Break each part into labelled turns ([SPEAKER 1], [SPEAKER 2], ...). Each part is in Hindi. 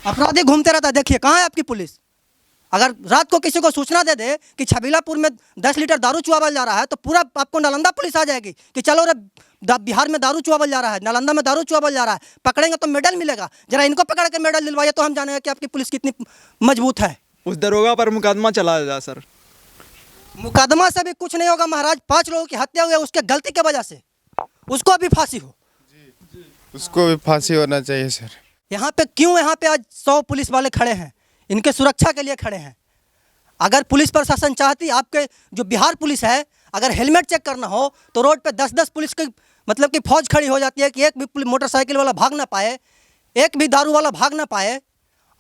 [SPEAKER 1] अपराधी घूमते रहता है। देखिए कहाँ है आपकी पुलिस। अगर रात को किसी को सूचना दे दे कि छबीलापुर में 10 लीटर दारू चुआवल जा रहा है तो पूरा आपको नालंदा पुलिस आ जाएगी कि चलो रे बिहार में दारू चुआवल जा रहा है, नालंदा में दारू चुआवल जा रहा है, पकड़ेंगे तो मेडल मिलेगा। जरा इनको पकड़ के मेडल दिलवाइए तो हम जानेंगे कि आपकी पुलिस कितनी मजबूत है।
[SPEAKER 2] उस दरोगा पर मुकदमा चला जा सर।
[SPEAKER 1] मुकदमा से भी कुछ नहीं होगा महाराज। 5 लोगों की हत्या हुई है उसके गलती की वजह से, उसको अभी फांसी हो।
[SPEAKER 3] उसको भी फांसी होना चाहिए सर।
[SPEAKER 1] यहाँ पे क्यों यहाँ पे आज 100 पुलिस वाले खड़े हैं, इनके सुरक्षा के लिए खड़े हैं। अगर पुलिस प्रशासन चाहती, आपके जो बिहार पुलिस है, अगर हेलमेट चेक करना हो तो रोड पे 10-10 पुलिस की मतलब कि फौज खड़ी हो जाती है कि एक भी मोटरसाइकिल वाला भाग ना पाए, एक भी दारू वाला भाग ना पाए।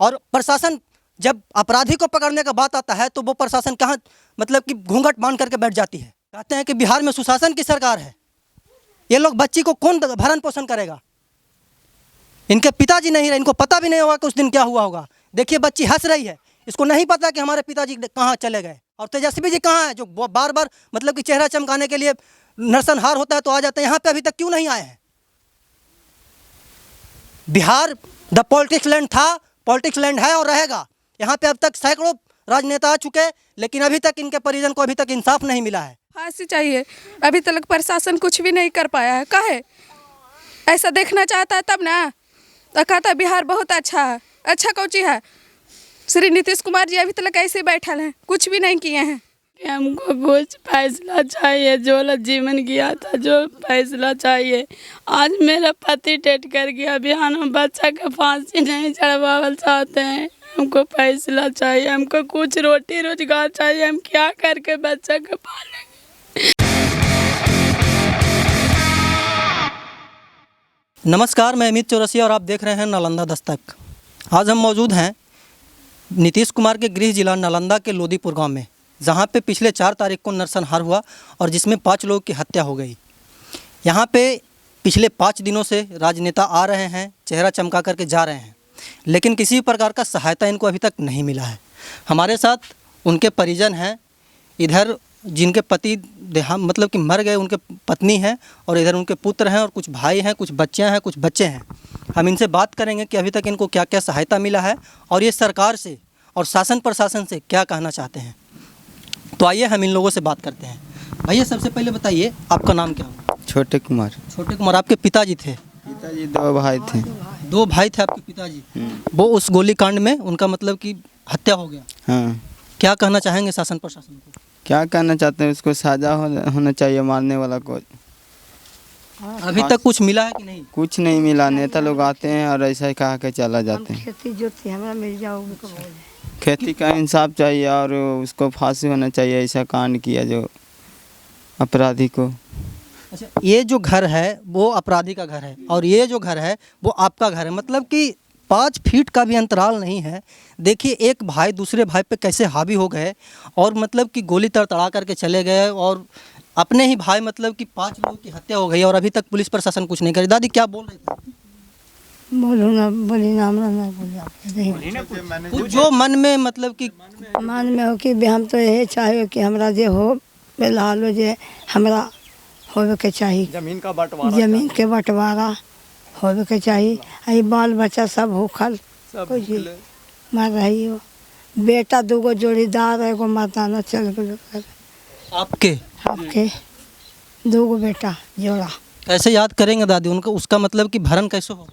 [SPEAKER 1] और प्रशासन जब अपराधी को पकड़ने का बात आता है तो वो प्रशासन कहाँ मतलब कि घूंघट बांध करके बैठ जाती है। कहते हैं कि बिहार में सुशासन की सरकार है। ये लोग बच्ची को कौन भरण पोषण करेगा। इनके पिताजी नहीं रहे, इनको पता भी नहीं होगा कि उस दिन क्या हुआ होगा। देखिए बच्ची हंस रही है, इसको नहीं पता कि हमारे पिताजी कहाँ चले गए। और तेजस्वी जी कहाँ हैं जो बार बार मतलब कि चेहरा चमकाने के लिए नरसंहार होता है तो आ जाते हैं, यहाँ पे अभी तक क्यों नहीं आए हैं। बिहार द पॉलिटिक्स लैंड था, पॉलिटिक्स लैंड है और रहेगा। यहाँ पे अब तक सैकड़ों राजनेता आ चुके, लेकिन अभी तक इनके परिजन को अभी तक इंसाफ नहीं मिला है।
[SPEAKER 4] फांसी चाहिए। अभी तक प्रशासन कुछ भी नहीं कर पाया है। काहे ऐसा देखना चाहता है तब ना तो कहता है बिहार बहुत अच्छा है। अच्छा कौन चीज है। श्री नीतीश कुमार जी अभी तक ऐसे बैठल हैं, कुछ भी नहीं किए हैं।
[SPEAKER 5] हमको कुछ फैसला चाहिए, जो जीवन गया था जो फैसला चाहिए। आज मेरा पति डेट कर गया, बिहार में बच्चा के फांसी नहीं चढ़वावल चाहते हैं। हमको फैसला चाहिए, हमको कुछ रोटी रोजगार चाहिए। हम क्या करके बच्चा को पालेंगे।
[SPEAKER 1] नमस्कार, मैं अमित चौरसिया और आप देख रहे हैं नालंदा दस्तक। आज हम मौजूद हैं नीतीश कुमार के गृह जिला नालंदा के लोदीपुर गांव में, जहां पे पिछले 4 तारीख को नरसंहार हुआ और जिसमें 5 लोगों की हत्या हो गई। यहां पे पिछले 5 दिनों से राजनेता आ रहे हैं, चेहरा चमका करके जा रहे हैं, लेकिन किसी प्रकार का सहायता इनको अभी तक नहीं मिला है। हमारे साथ उनके परिजन हैं, इधर जिनके पति मतलब कि मर गए उनके पत्नी हैं, और इधर उनके पुत्र हैं और कुछ भाई हैं, कुछ बच्चियां हैं, कुछ बच्चे हैं। हम इनसे बात करेंगे कि अभी तक इनको क्या क्या सहायता मिला है और ये सरकार से और शासन प्रशासन से क्या कहना चाहते हैं। तो आइए हम इन लोगों से बात करते हैं। भैया सबसे पहले बताइए आपका नाम क्या हुआ।
[SPEAKER 3] छोटे कुमार।
[SPEAKER 1] छोटे कुमार, आपके पिताजी थे?
[SPEAKER 3] पिताजी 2 भाई थे।
[SPEAKER 1] 2 भाई थे आपके पिताजी। वो उस गोलीकांड में उनका मतलब कि हत्या हो गया।
[SPEAKER 3] हाँ।
[SPEAKER 1] क्या कहना चाहेंगे शासन प्रशासन को?
[SPEAKER 3] क्या कहना चाहते हैं, उसको सजा होना चाहिए मारने वाला को।
[SPEAKER 1] अभी तक कुछ मिला है कि नहीं?
[SPEAKER 3] कुछ नहीं मिला। नेता लोग आते हैं और ऐसा ही कहा के चला जाते हैं।
[SPEAKER 6] खेती जोती हमारा मिल जाओगे।
[SPEAKER 3] खेती का इंसाफ चाहिए और उसको फांसी होना चाहिए। ऐसा कांड किया जो अपराधी को।
[SPEAKER 1] अच्छा, ये जो घर है वो अपराधी का घर है और ये जो घर है वो आपका घर है, मतलब कि 5 फीट का भी अंतराल नहीं है। देखिए एक भाई दूसरे भाई पे कैसे हावी हो गए और मतलब कि गोली तड़तड़ा करके चले गए, और अपने ही भाई मतलब कि 5 लोगों की हत्या हो गई और अभी तक पुलिस प्रशासन कुछ नहीं करे। दादी क्या बोल रही थी?
[SPEAKER 6] बोलो ना, बोली ना, हमरा ना बोली।
[SPEAKER 1] कुछ जो मन में मतलब कि
[SPEAKER 6] मन में हो कि हम तो यही चाहिए कि हमरा जे हो फिलहाल हो जे हमरा होवे के चाहिए।
[SPEAKER 2] जमीन का बंटवारा,
[SPEAKER 6] जमीन के बंटवारा होवे के चाहिए। आई बाल बच्चा सब भूखल मर रही हो। बेटा 2 जोड़ीदार है, एगो मर्दाना चल गए।
[SPEAKER 1] आपके
[SPEAKER 6] 2 बेटा जोड़ा।
[SPEAKER 1] कैसे याद करेंगे दादी उनको, उसका मतलब कि भरण कैसे हो?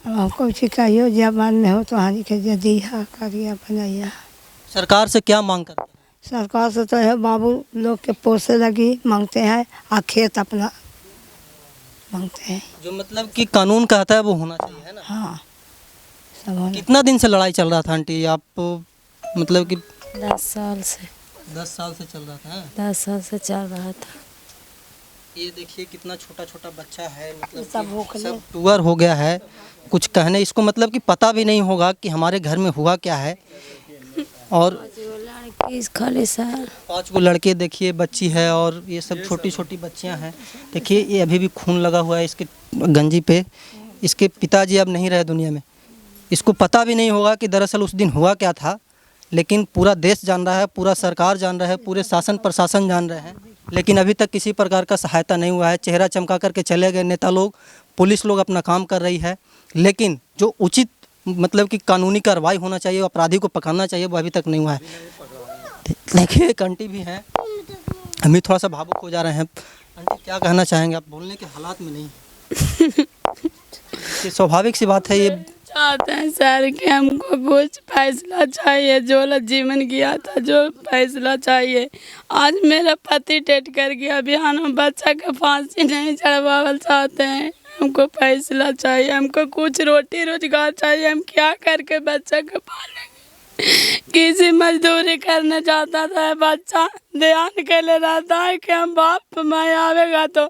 [SPEAKER 6] हमको कहियो जब मन में हो तो हानि के जे दिया करिया बनाइया।
[SPEAKER 1] सरकार से क्या मांग करते हैं?
[SPEAKER 6] सरकार से तो है बाबू लोग के पोसे लगी मांगते हैं, आ खेत अपना मांगते हैं।
[SPEAKER 1] जो मतलब कि कानून कहता है वो होना चाहिए, है ना?
[SPEAKER 6] हाँ सब होना।
[SPEAKER 1] कितना दिन से लड़ाई चल रहा था आंटी आप मतलब कि?
[SPEAKER 5] 10 साल से।
[SPEAKER 1] 10 साल से चल रहा था?
[SPEAKER 5] 10 साल से चल रहा था।
[SPEAKER 1] ये देखिए कितना छोटा छोटा बच्चा है, मतलब
[SPEAKER 6] सब
[SPEAKER 1] टूअर हो गया है। कुछ कहने इसको मतलब कि पता भी नहीं होगा कि हमारे घर में हुआ क्या है। और 5 गो लड़के देखिए, बच्ची है और ये सब छोटी छोटी बच्चियां हैं। देखिए ये अभी भी खून लगा हुआ है इसके गंजी पे। इसके पिताजी अब नहीं रहे दुनिया में। इसको पता भी नहीं होगा कि दरअसल उस दिन हुआ क्या था, लेकिन पूरा देश जान रहा है, पूरा सरकार जान रहा है, पूरे शासन प्रशासन जान रहे हैं, लेकिन अभी तक किसी प्रकार का सहायता नहीं हुआ है। चेहरा चमका करके चले गए नेता लोग, पुलिस लोग अपना काम कर रही है, लेकिन जो उचित मतलब कि कानूनी कार्रवाई होना चाहिए, अपराधी को पकड़ना चाहिए, वो अभी तक नहीं हुआ है। देखिए एक आंटी भी हैं, हम भी थोड़ा सा भावुक हो जा रहे हैं। आंटी क्या कहना चाहेंगे आप? बोलने के हालात में नहीं ये स्वाभाविक सी बात है। ये
[SPEAKER 5] चाहते हैं सर कि हमको कुछ फैसला चाहिए, जो जीवन गया था, जो फैसला चाहिए। आज मेरा पति डेट कर गया, बिहान में बच्चा का फांसी नहीं चढ़वावल चाहते हैं। हमको फैसला चाहिए, हमको कुछ रोटी रोजगार चाहिए। हम क्या करके बच्चा को पालेंगे? किसी मजदूरी करने जाता था बच्चा, ध्यान के लिए रहता है कि हम बाप माँ आवेगा तो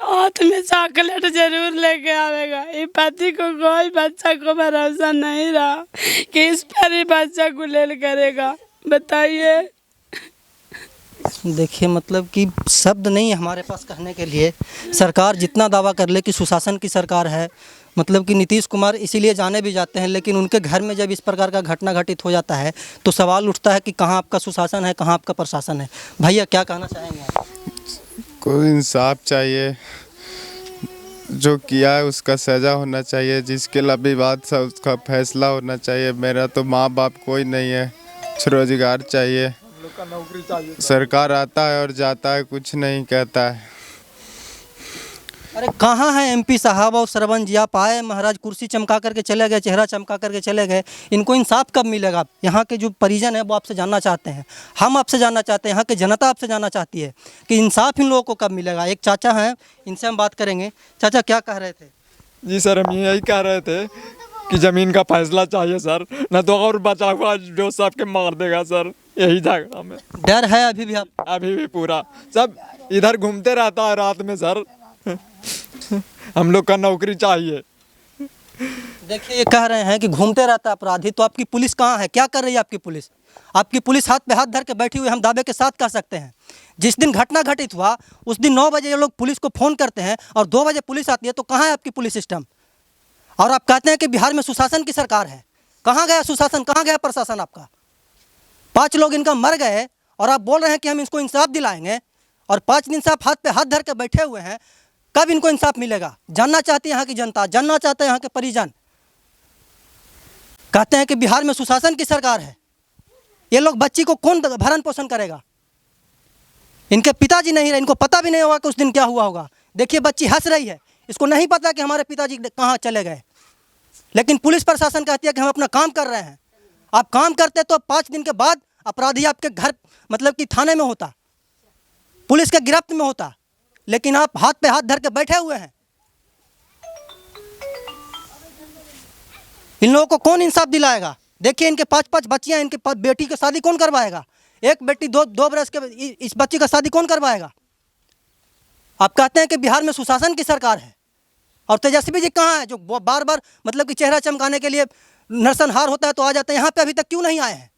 [SPEAKER 5] हाथ में चॉकलेट जरूर लेके आवेगा। ये पति को कोई बच्चा को भरोसा नहीं रहा कि इस पर ही बच्चा गुलेल करेगा। बताइए।
[SPEAKER 1] देखिए मतलब कि शब्द नहीं है हमारे पास कहने के लिए। सरकार जितना दावा कर ले कि सुशासन की सरकार है, मतलब कि नीतीश कुमार इसीलिए जाने भी जाते हैं, लेकिन उनके घर में जब इस प्रकार का घटना घटित हो जाता है तो सवाल उठता है कि कहाँ आपका सुशासन है, कहाँ आपका प्रशासन है। भैया क्या कहना चाहेंगे आप?
[SPEAKER 7] कोई इंसाफ चाहिए, जो किया है उसका सज़ा होना चाहिए, जिसके लिए विवाद था उसका फैसला होना चाहिए। मेरा तो माँ बाप कोई नहीं है, रोजगार चाहिए। सरकार आता है और जाता है, कुछ नहीं कहता है।
[SPEAKER 1] अरे कहाँ है एमपी साहब और सरपंच जी? आप आए महाराज, कुर्सी चमका करके चले गए, चेहरा चमका करके चले गए। इनको इंसाफ कब मिलेगा? यहाँ के जो परिजन है वो आपसे जानना चाहते हैं, हम आपसे जानना चाहते हैं, यहाँ की जनता आपसे जानना चाहती है कि इंसाफ इन लोगों को कब मिलेगा। एक चाचा हैं, इनसे हम बात करेंगे। चाचा क्या कह रहे थे?
[SPEAKER 2] जी सर, हम यही कह रहे थे कि ज़मीन का फैसला चाहिए सर, न तो और बचा हुआ जो सबके मार देगा सर। यही झगड़ा में
[SPEAKER 1] डर है अभी भी? आप
[SPEAKER 2] अभी भी पूरा सब इधर घूमते रहता है रात में सर। हम लोग का नौकरी चाहिए।
[SPEAKER 1] देखिए ये कह रहे हैं कि घूमते रहता है अपराधी, तो आपकी पुलिस कहाँ है? क्या कर रही है आपकी पुलिस? आपकी पुलिस हाथ पे हाथ धर के बैठी हुई, हम दावे के साथ कह सकते हैं। जिस दिन घटना घटित हुआ उस दिन 9 बजे ये लोग पुलिस को फ़ोन करते हैं और 2 बजे पुलिस आती है, तो कहाँ है आपकी पुलिस सिस्टम? और आप कहते हैं कि बिहार में सुशासन की सरकार है। कहाँ गया सुशासन, कहाँ गया प्रशासन आपका? 5 लोग इनका मर गए और आप बोल रहे हैं कि हम इसको इंसाफ दिलाएंगे, और 5 दिन से आप हाथ पे हाथ धर के बैठे हुए हैं। कब इनको इंसाफ मिलेगा? जानना चाहती है यहाँ की जनता, जानना चाहते हैं यहाँ के परिजन। कहते हैं कि बिहार में सुशासन की सरकार है। ये लोग बच्ची को कौन भरण पोषण करेगा? इनके पिताजी नहीं रहे, इनको पता भी नहीं होगा कि उस दिन क्या हुआ होगा। देखिए बच्ची हंस रही है, इसको नहीं पता कि हमारे पिताजी कहाँ चले गए, लेकिन पुलिस प्रशासन कहती है कि हम अपना काम कर रहे हैं। आप काम करते तो 5 दिन के बाद अपराधी आपके घर मतलब कि थाने में होता, पुलिस के गिरफ्त में होता, लेकिन आप हाथ पे हाथ धर के बैठे हुए हैं। इन लोगों को कौन इंसाफ दिलाएगा? देखिए इनके 5-5 बच्चियां, इनके बेटी की शादी कौन करवाएगा? एक बेटी 2 बरस के, इस बच्ची का शादी कौन करवाएगा? आप कहते हैं कि बिहार में सुशासन की सरकार है, और तेजस्वी जी कहाँ है जो बार बार मतलब कि चेहरा चमकाने के लिए नरसंहार होता है तो आ जाते हैं? यहाँ पे अभी तक क्यों नहीं आए हैं?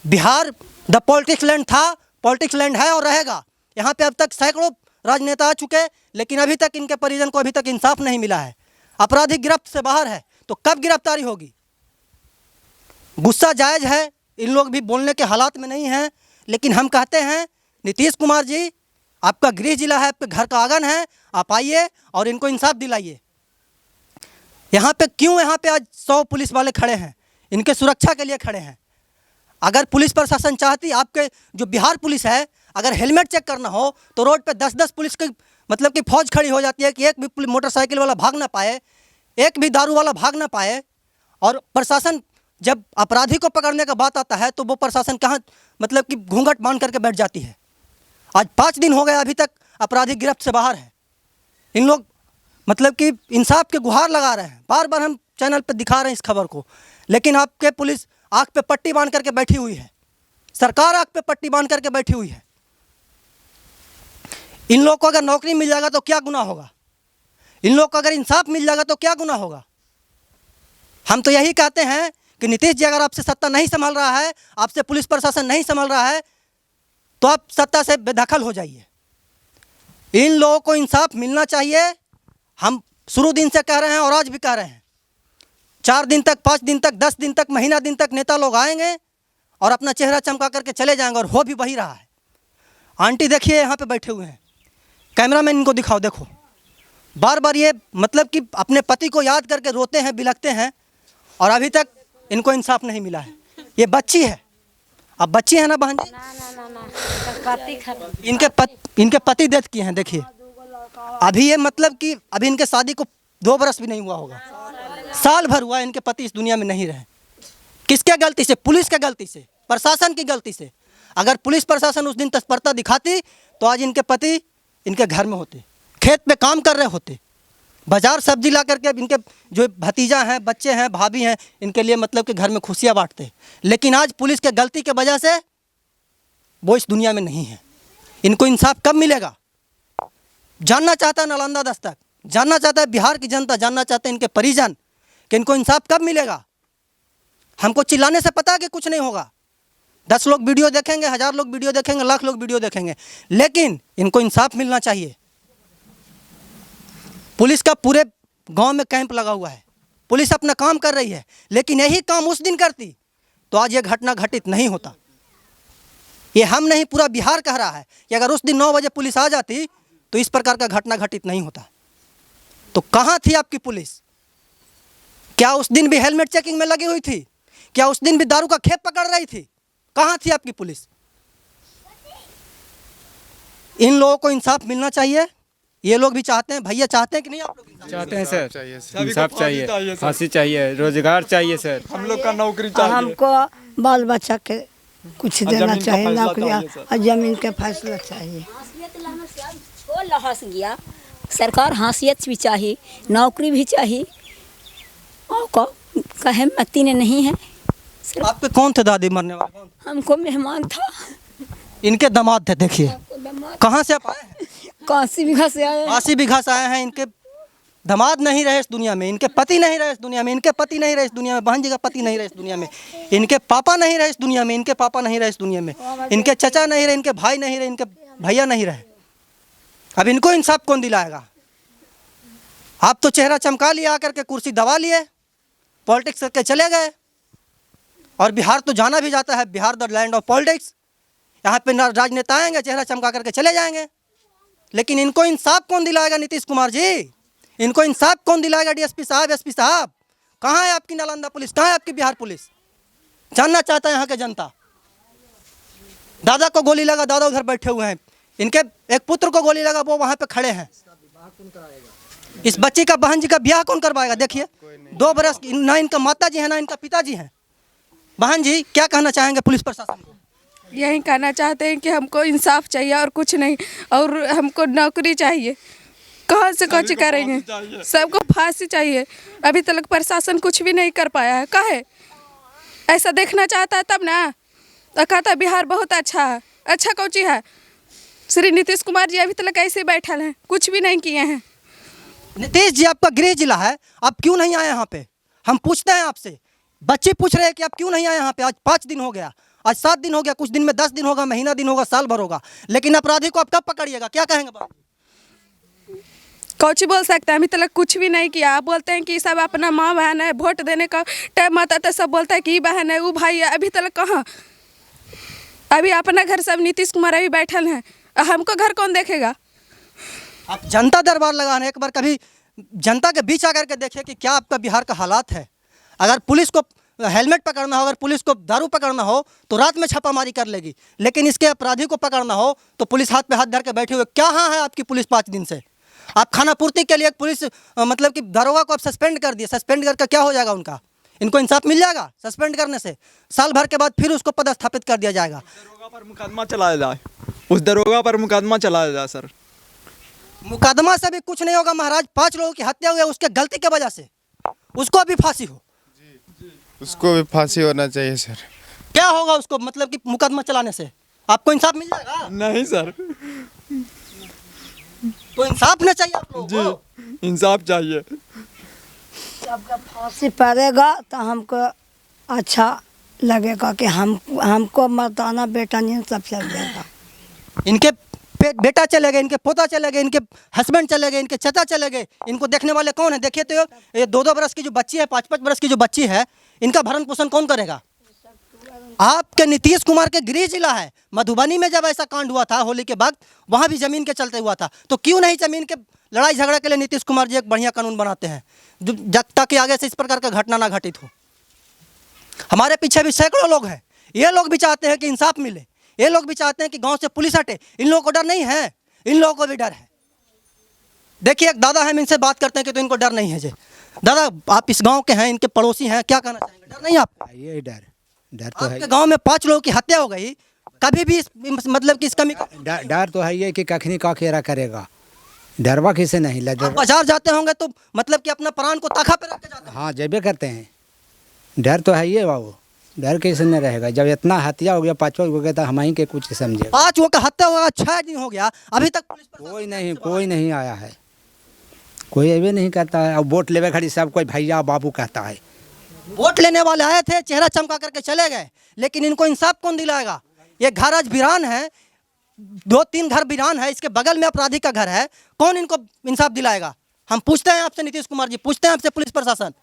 [SPEAKER 1] बिहार द पॉलिटिक्स लैंड था, पॉलिटिक्स लैंड है और रहेगा। यहाँ पे अब तक सैकड़ों राजनेता आ चुके, लेकिन अभी तक इनके परिजन को अभी तक इंसाफ नहीं मिला है। अपराधी गिरफ्त से बाहर है, तो कब गिरफ्तारी होगी? गुस्सा जायज़ है, इन लोग भी बोलने के हालात में नहीं हैं, लेकिन हम कहते हैं नीतीश कुमार जी, आपका गृह जिला है, आपके घर का आंगन है, आप आइए और इनको इंसाफ दिलाइए। यहाँ पे क्यों यहाँ पे आज 100 पुलिस वाले खड़े हैं? इनके सुरक्षा के लिए खड़े हैं। अगर पुलिस प्रशासन चाहती, आपके जो बिहार पुलिस है, अगर हेलमेट चेक करना हो तो रोड पे 10-10 पुलिस की मतलब कि फौज खड़ी हो जाती है कि एक भी मोटरसाइकिल वाला भाग ना पाए, एक भी दारू वाला भाग ना पाए। और प्रशासन जब अपराधी को पकड़ने का बात आता है तो वो प्रशासन कहाँ मतलब कि घूंघट बांध करके बैठ जाती है। आज 5 दिन हो गए, अभी तक अपराधी गिरफ्त से बाहर है। इन लोग मतलब कि इंसाफ के गुहार लगा रहे हैं, बार बार हम चैनल पर दिखा रहे हैं इस खबर को, लेकिन आपके पुलिस आँख पे पट्टी बांध करके बैठी हुई है, सरकार आँख पे पट्टी बांध करके बैठी हुई है। इन लोग को अगर नौकरी मिल जाएगा तो क्या गुनाह होगा? इन लोग को अगर इंसाफ मिल जाएगा तो क्या गुनाह होगा? हम तो यही कहते हैं कि नीतीश जी अगर आपसे सत्ता नहीं संभाल रहा है, आपसे पुलिस प्रशासन नहीं संभाल रहा है, तो आप सत्ता से बेदखल हो जाइए। इन लोगों को इंसाफ मिलना चाहिए। हम शुरू दिन से कह रहे हैं और आज भी कह रहे हैं। 4 दिन तक, 5 दिन तक, 10 दिन तक, महीना दिन तक नेता लोग आएंगे और अपना चेहरा चमका करके चले जाएंगे, और हो भी वही रहा है। आंटी देखिए यहाँ पे बैठे हुए हैं, कैमरामैन इनको दिखाओ, देखो बार बार ये मतलब कि अपने पति को याद करके रोते हैं, बिलखते हैं, और अभी तक इनको इंसाफ नहीं मिला है। ये बच्ची है, अब बच्ची है ना बहन जी, इनके पति डेथ किए हैं। देखिए अभी ये मतलब कि अभी इनके शादी को 2 बरस भी नहीं हुआ होगा, साल भर हुआ इनके पति इस दुनिया में नहीं रहे। किसके गलती से? पुलिस के गलती से, प्रशासन की गलती से। अगर पुलिस प्रशासन उस दिन तत्परता दिखाती तो आज इनके पति इनके घर में होते, खेत पे काम कर रहे होते, बाजार सब्जी ला करके इनके जो भतीजा हैं, बच्चे हैं, भाभी हैं, इनके लिए मतलब कि घर में खुशियाँ बांटते। लेकिन आज पुलिस के गलती के वजह से वो इस दुनिया में नहीं है। इनको इंसाफ कब मिलेगा? जानना चाहता है नालंदा दस्तक, जानना चाहता है बिहार की जनता, जानना चाहते हैं इनके परिजन कि इनको इंसाफ कब मिलेगा। हमको चिल्लाने से पता है कि कुछ नहीं होगा। 10 लोग वीडियो देखेंगे, 1000 लोग वीडियो देखेंगे, लाख लोग वीडियो देखेंगे, लेकिन इनको इंसाफ मिलना चाहिए। पुलिस का पूरे गांव में कैंप लगा हुआ है, पुलिस अपना काम कर रही है, लेकिन यही काम उस दिन करती तो आज ये घटना घटित नहीं होता। ये हम नहीं, पूरा बिहार कह रहा है कि अगर उस दिन 9 बजे पुलिस आ जाती तो इस प्रकार का घटना घटित नहीं होता। तो कहाँ थी आपकी पुलिस? क्या उस दिन भी हेलमेट चेकिंग में लगी हुई थी? क्या उस दिन भी दारू का खेप पकड़ रही थी? कहाँ थी आपकी पुलिस? इन लोगों को इंसाफ मिलना चाहिए। ये लोग भी चाहते हैं, भैया चाहते हैं कि नहीं? आप लोग
[SPEAKER 8] चाहते हैं सर,
[SPEAKER 7] चाहिए
[SPEAKER 8] इंसाफ चाहिए, फांसी चाहिए, रोजगार चाहिए सर,
[SPEAKER 2] हम लोग का नौकरी चाहिए।
[SPEAKER 6] हमको बाल बच्चा के कुछ देना
[SPEAKER 2] जमीन का
[SPEAKER 6] चाहिए,
[SPEAKER 2] फैसला
[SPEAKER 6] नौकरी
[SPEAKER 2] चाहिए सर।
[SPEAKER 6] और जमीन के फैसला चाहिए।
[SPEAKER 9] हंस गया, सरकार हासियत भी चाहिए, नौकरी भी चाहिए, और कहे मती ने नहीं है।
[SPEAKER 1] आपके कौन थे दादी मरने वाले?
[SPEAKER 9] हमको मेहमान था,
[SPEAKER 1] इनके दामाद थे। देखिए कहाँ से आप आए हैं?
[SPEAKER 9] काशी बीघा से आए।
[SPEAKER 1] 80 बीघा से आए हैं। इनके दामाद नहीं रहे इस दुनिया में, इनके पति नहीं रहे इस दुनिया में, इनके पति नहीं रहे इस दुनिया में, बहन जी का पति नहीं रहे इस दुनिया में, इनके पापा नहीं रहे इस दुनिया में, इनके पापा नहीं रहे इस दुनिया में, इनके चचा नहीं रहे, इनके भाई नहीं रहे, इनके भैया नहीं रहे। अब इनको इंसाफ कौन दिलाएगा? आप तो चेहरा चमका लिया, आकर के कुर्सी दबा लिए, पॉलिटिक्स करके चले गए। और बिहार तो जाना भी जाता है, Bihar the land of politics. यहाँ पे राजनेता आएंगे, चेहरा चमका करके चले जाएंगे, लेकिन इनको इंसाफ कौन दिलाएगा? नीतीश कुमार जी, इनको इंसाफ कौन दिलाएगा? डीएसपी साहब, एसपी साहब, कहाँ है आपकी नालंदा पुलिस? कहाँ है आपकी बिहार पुलिस? जानना चाहता है यहाँ के जनता। दादा को गोली लगा, दादा उधर बैठे हुए हैं, इनके एक पुत्र को गोली लगा, वो वहाँ पे खड़े हैं। इस बच्ची का, बहन जी का ब्याह कौन करवाएगा? देखिए 2 बरस, ना इनका माता जी है ना इनका पिताजी हैं। बहन जी क्या कहना चाहेंगे पुलिस प्रशासन को?
[SPEAKER 4] यही कहना चाहते हैं कि हमको इंसाफ चाहिए और कुछ नहीं, और हमको नौकरी चाहिए। कहाँ से कुछ करेंगे? सबको फांसी चाहिए। अभी तक प्रशासन कुछ भी नहीं कर पाया है। काहे? ऐसा देखना चाहता है तब ना, तो कहता है बिहार बहुत अच्छा है। अच्छा कौची है? श्री नीतीश कुमार जी अभी तक ऐसे बैठल हैं, कुछ भी नहीं किए हैं।
[SPEAKER 1] नीतीश जी आपका गृह जिला है, आप क्यों नहीं आए यहाँ पे? हम पूछते हैं आपसे, बच्चे पूछ रहे हैं कि आप क्यों नहीं आए यहाँ पे। आज 5 दिन हो गया, आज 7 दिन हो गया, कुछ दिन में 10 दिन होगा, महीना दिन होगा, साल भर होगा, लेकिन अपराधी को आप कब पकड़िएगा? क्या कहेंगे बाबा?
[SPEAKER 4] कौची बोल सकते हैं? अभी तक कुछ भी नहीं किया। आप बोलते हैं कि सब अपना माँ बहन है, वोट देने का टाइम आता तो सब बोलता है कि ये बहन है, वो भाई है। अभी तक कहाँ? अभी अपना घर सब नीतीश कुमार अभी बैठल हैं, हमको घर कौन देखेगा?
[SPEAKER 1] आप जनता दरबार लगा रहे हैं, एक बार कभी जनता के बीच आकर के देखिए कि क्या आपका बिहार का हालात है। अगर पुलिस को हेलमेट पकड़ना हो, अगर पुलिस को दारू पकड़ना हो तो रात में छापामारी कर लेगी, लेकिन इसके अपराधी को पकड़ना हो तो पुलिस हाथ पे हाथ धर के बैठे हुए। क्या हाँ है आपकी पुलिस 5 दिन से? आप खाना पूर्ति के लिए पुलिस मतलब कि दरोगा को आप सस्पेंड कर दिए, सस्पेंड करके क्या हो जाएगा उनका? इनको इंसाफ मिल जाएगा सस्पेंड करने से? साल भर के बाद फिर उसको पदस्थापित कर दिया जाएगा।
[SPEAKER 2] दरोगा पर मुकदमा चलाया जाए, उस दरोगा पर मुकदमा चलाया जाए सर।
[SPEAKER 1] मुकदमा से भी कुछ नहीं होगा महाराज। 5 लोगों की हत्या हुई है उसके गलती की वजह से, उसको भी फांसी हो।
[SPEAKER 7] उसको भी फांसी होना चाहिए सर।
[SPEAKER 1] क्या होगा उसको मतलब कि मुकदमा चलाने से? आपको इंसाफ मिल जाएगा?
[SPEAKER 2] नहीं सर
[SPEAKER 1] तो इंसाफ ना चाहिए आप लोगों को?
[SPEAKER 2] जी, इंसाफ चाहिए।
[SPEAKER 6] सबका फांसी पड़ेगा तो हमको अच्छा लगेगा कि हमको मर्दाना बेटा नहीं सब चल जाएगा।
[SPEAKER 1] इनके बेटा चले गए, इनके पोता चले गए, इनके हस्बैंड चले गए, इनके चाचा चले गए, इनको देखने वाले कौन है? देखिए तो ये 2-2 बरस की जो बच्ची है, 5-5 बरस की जो बच्ची है, इनका भरण पोषण कौन करेगा? आपके नीतीश कुमार के गृह जिला है। मधुबनी में जब ऐसा कांड हुआ था होली के वक्त, वहाँ भी जमीन के चलते हुआ था, तो क्यों नहीं जमीन के लड़ाई झगड़ा के लिए नीतीश कुमार जी एक बढ़िया कानून बनाते हैं ताकि आगे से इस प्रकार का घटना ना घटित हो। हमारे पीछे भी सैकड़ों लोग हैं, ये लोग भी चाहते हैं कि इंसाफ मिले, ये लोग भी चाहते हैं कि गांव से पुलिस हटे। इन लोगों को डर नहीं है, इन लोगों को भी डर है। देखिए एक दादा है, हम इनसे बात करते हैं कि तो इनको डर नहीं है। जी दादा, आप इस गांव के हैं, इनके पड़ोसी हैं, क्या कहना चाहेंगे? डर नहीं आप?
[SPEAKER 10] ये डर तो है।
[SPEAKER 1] आपके गांव में 5 लोगों की हत्या हो गई, कभी भी मतलब कि इस कमी
[SPEAKER 10] डर तो है ये कि कखनी का खेरा करेगा, डरवा किसे नहीं लगे।
[SPEAKER 1] आप बाजार जाते होंगे तो मतलब कि अपना प्राण को ताखा पे रख के जाते हैं।
[SPEAKER 10] हाँ जेबे करते हैं, डर तो है ये बाबू, डर कैसे नहीं रहेगा। जब इतना हत्या हो गया, 5 हो गया, तो हम ही के कुछ समझे।
[SPEAKER 1] 5 लोगों का हत्या हुआ, 6 दिन हो गया, अभी तक पुलिस
[SPEAKER 10] कोई नहीं आया है, कोई अभी नहीं कहता है। अब वोट लेवे खड़ी सब कोई भैया बाबू कहता है।
[SPEAKER 1] वोट लेने वाले आए थे, चेहरा चमका करके चले गए, लेकिन इनको इंसाफ कौन दिलाएगा? ये घर आज वीरान है, 2-3 घर वीरान है, इसके बगल में अपराधी का घर है, कौन इनको इंसाफ दिलाएगा? हम पूछते हैं आपसे नीतीश कुमार जी, पूछते हैं आपसे पुलिस प्रशासन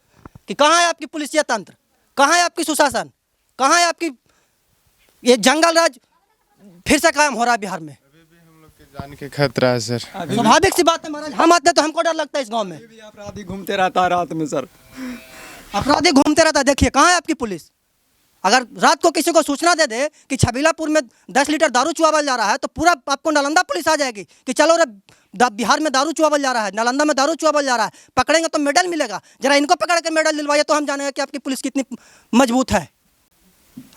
[SPEAKER 1] कि कहाँ है आपकी पुलिसिया तंत्र, कहाँ है आपकी सुशासन, कहाँ है आपकी? ये जंगल राज फिर से कायम हो रहा है बिहार में।
[SPEAKER 7] जान के खतरा है सर।
[SPEAKER 1] स्वाभाविक सी बात है महाराज, हम आते तो हमको डर लगता है इस गांव में।
[SPEAKER 2] अपराधी घूमते रहता है रात में सर,
[SPEAKER 1] अपराधी घूमते रहता है। देखिए कहाँ है आपकी पुलिस? अगर रात को किसी को सूचना दे दे कि छबीलापुर में 10 लीटर दारू चुआवल जा रहा है, तो पूरा आपको नालंदा पुलिस आ जाएगी कि चलो रे बिहार में दारू चुआवल जा रहा है, नालंदा में दारू चुआवल जा रहा है, पकड़ेंगे तो मेडल मिलेगा। जरा इनको पकड़ के मेडल दिलवाइए तो हम जानेंगे कि आपकी पुलिस कितनी मजबूत है।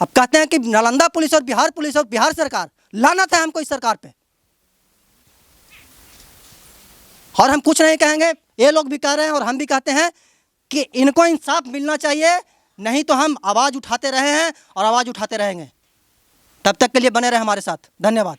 [SPEAKER 1] अब कहते हैं कि नालंदा पुलिस और बिहार सरकार, लानत है हमको इस सरकार पे। और हम कुछ नहीं कहेंगे, ये लोग भी कह रहे हैं और हम भी कहते हैं कि इनको इंसाफ मिलना चाहिए, नहीं तो हम आवाज़ उठाते रहे हैं और आवाज़ उठाते रहेंगे। तब तक के लिए बने रहे हमारे साथ। धन्यवाद।